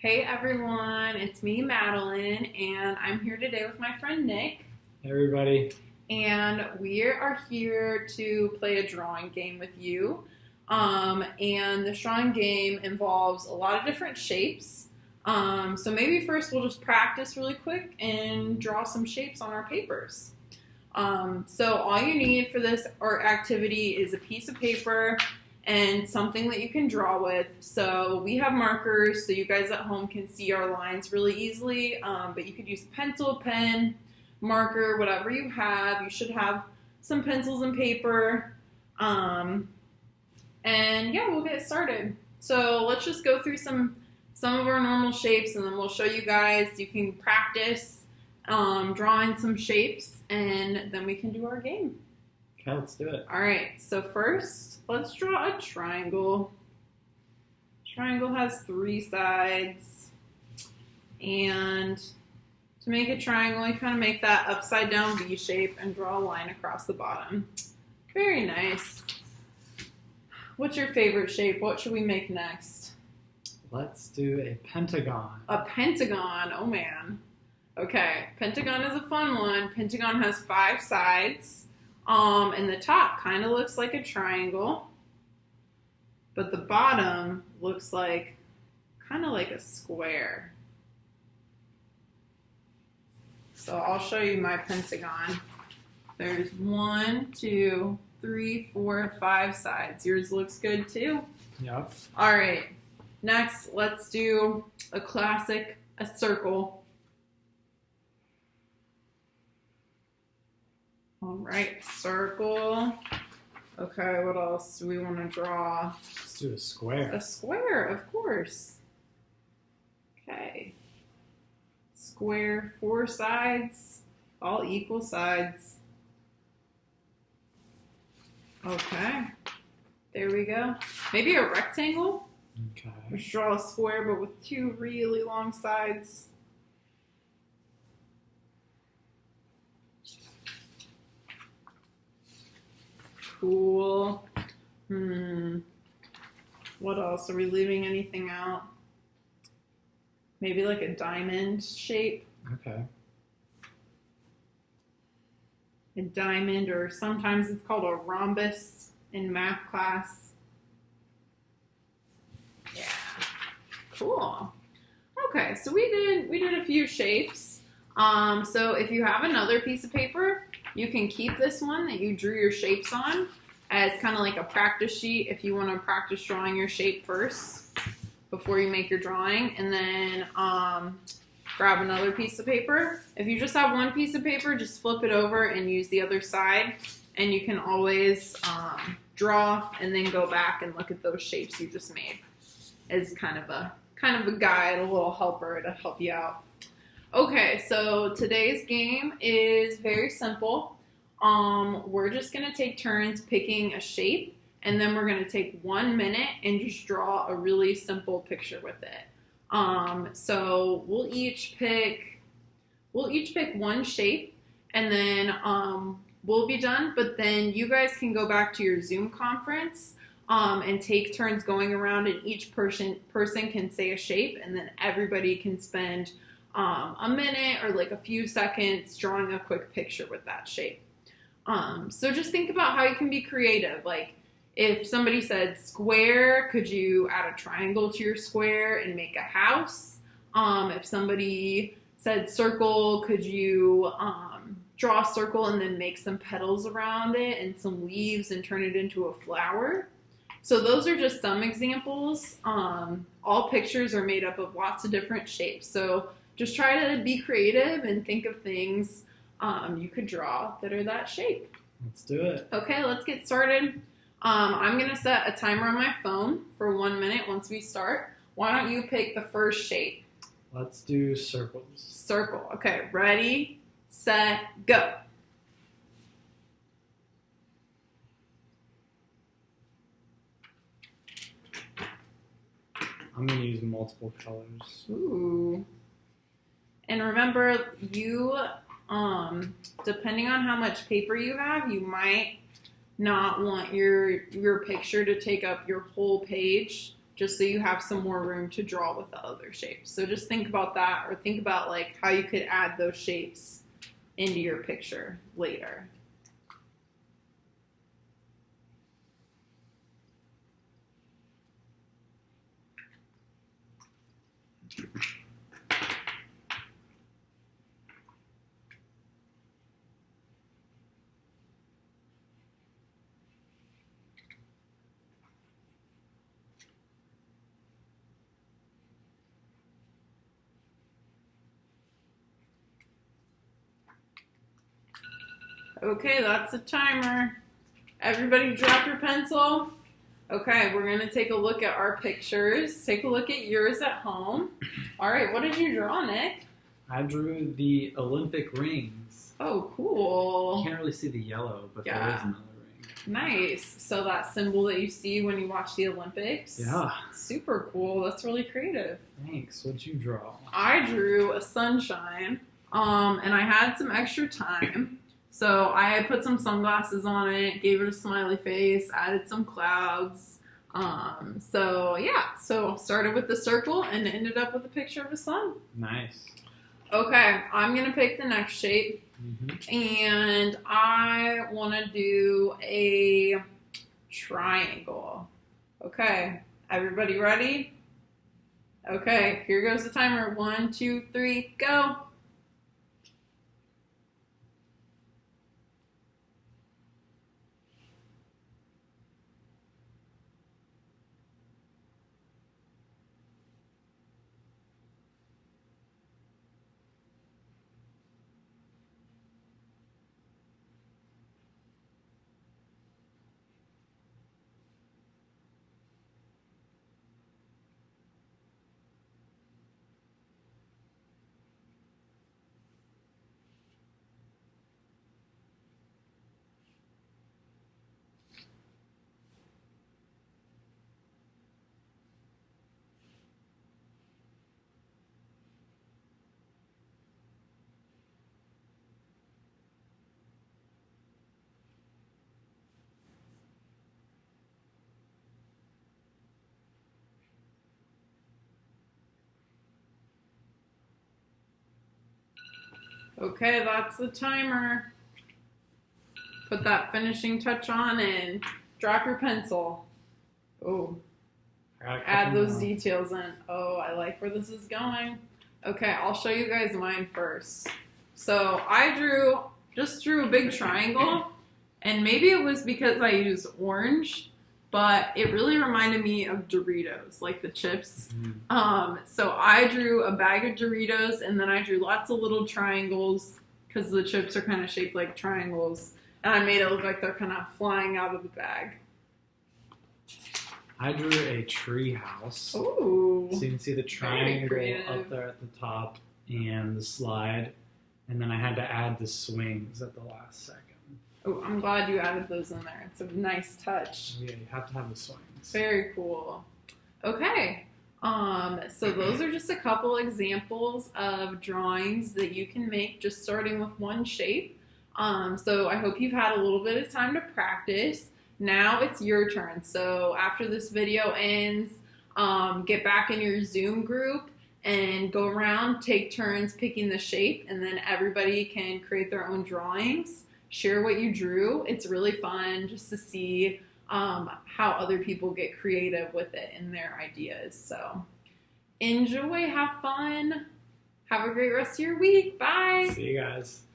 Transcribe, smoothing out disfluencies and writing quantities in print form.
Hey everyone, it's me, Madeline, and I'm here today with my friend Nick. Hey everybody. And we are here to play a drawing game with you. And the drawing game involves a lot of different shapes. So maybe first we'll just practice really quick and draw some shapes on our papers. So all you need for this art activity is a piece of paper and something that you can draw with. So we have markers so you guys at home can see our lines really easily, but you could use a pencil, pen, marker, whatever you have. You should have some pencils and paper. And yeah, we'll get started. So let's just go through some of our normal shapes, and then we'll show you guys. You can practice drawing some shapes, and then we can do our game. Okay, let's do it. All right, so first, let's draw a triangle. Triangle has 3 sides, and to make a triangle, you kind of make that upside down V shape and draw a line across the bottom. Very nice. What's your favorite shape? What should we make next? Let's do a pentagon. A pentagon, oh man. Okay, pentagon is a fun one. Pentagon has 5 sides. And the top kind of looks like a triangle, but the bottom looks like kind of like a square. So I'll show you my pentagon. There's 1, 2, 3, 4, 5 sides. Yours looks good too. Yep. All right. Next, let's do a classic, a circle. All right, circle. Okay, what else do we want to draw? Let's do a square. A square, of course. Okay. Square, 4 sides, all equal sides. Okay, there we go. Maybe a rectangle? Okay. Let's draw a square, but with 2 really long sides. Cool. What else? Are we leaving anything out? Maybe like a diamond shape. Okay. A diamond, or sometimes it's called a rhombus in math class. Yeah. Cool. Okay, so we did a few shapes. So if you have another piece of paper, you can keep this one that you drew your shapes on as kind of like a practice sheet if you want to practice drawing your shape first before you make your drawing. And then grab another piece of paper. If you just have one piece of paper, just flip it over and use the other side. And you can always draw and then go back and look at those shapes you just made as kind of a guide, a little helper to help you out. Okay, so today's game is very simple. We're just going to take turns picking a shape, and then we're going to take 1 minute and just draw a really simple picture with it. So we'll each pick one shape, and then we'll be done, but then you guys can go back to your Zoom conference and take turns going around, and each person can say a shape, and then everybody can spend a minute or like a few seconds drawing a quick picture with that shape. So just think about how you can be creative. Like if somebody said square, could you add a triangle to your square and make a house? If somebody said circle, could you draw a circle and then make some petals around it and some leaves and turn it into a flower? So those are just some examples. All pictures are made up of lots of different shapes. So just try to be creative and think of things you could draw that are that shape. Let's do it. Okay, let's get started. I'm going to set a timer on my phone for 1 minute once we start. Why don't you pick the first shape? Let's do circles. Circle. Okay, ready, set, go. I'm going to use multiple colors. Ooh. And remember, you, depending on how much paper you have, you might not want your picture to take up your whole page. just so you have some more room to draw with the other shapes. So just think about that, or think about like how you could add those shapes into your picture later. Okay, that's the timer. Everybody drop your pencil. Okay, we're going to take a look at our pictures. Take a look at yours at home. All right, what did you draw, Nick? I drew the Olympic rings. Oh, cool. You can't really see the yellow, but Yeah. there is another ring. Nice. So that symbol that you see when you watch the Olympics. Yeah. Super cool. That's really creative. Thanks. What'd you draw? I drew a sunshine, and I had some extra time. So I had put some sunglasses on it, gave it a smiley face, added some clouds. So yeah, so started with the circle and ended up with a picture of a sun. Nice. Okay, I'm gonna pick the next shape, and I want to do a triangle. Okay, everybody ready? Okay, here goes the timer. 1, 2, 3, go. Okay, that's the timer. Put that finishing touch on and drop your pencil. Oh, add those details in. Oh, I like where this is going. Okay, I'll show you guys mine first. So I just drew a big triangle, and maybe it was because I used orange, but it really reminded me of Doritos, like the chips. So I drew a bag of Doritos, and then I drew lots of little triangles because the chips are kind of shaped like triangles, and I made it look like they're kind of flying out of the bag. I drew a tree house. Ooh. So you can see the triangle up there at the top and the slide, and then I had to add the swings at the last second. Oh, I'm glad you added those in there. It's a nice touch. Yeah, you have to have the swings. Very cool. Okay. So those are just a couple examples of drawings that you can make just starting with one shape. So I hope you've had a little bit of time to practice. Now it's your turn. So after this video ends, get back in your Zoom group and go around, take turns picking the shape, and then everybody can create their own drawings. Share what you drew. It's really fun just to see how other people get creative with it and their ideas. So enjoy, have fun, have a great rest of your week. Bye. See you guys.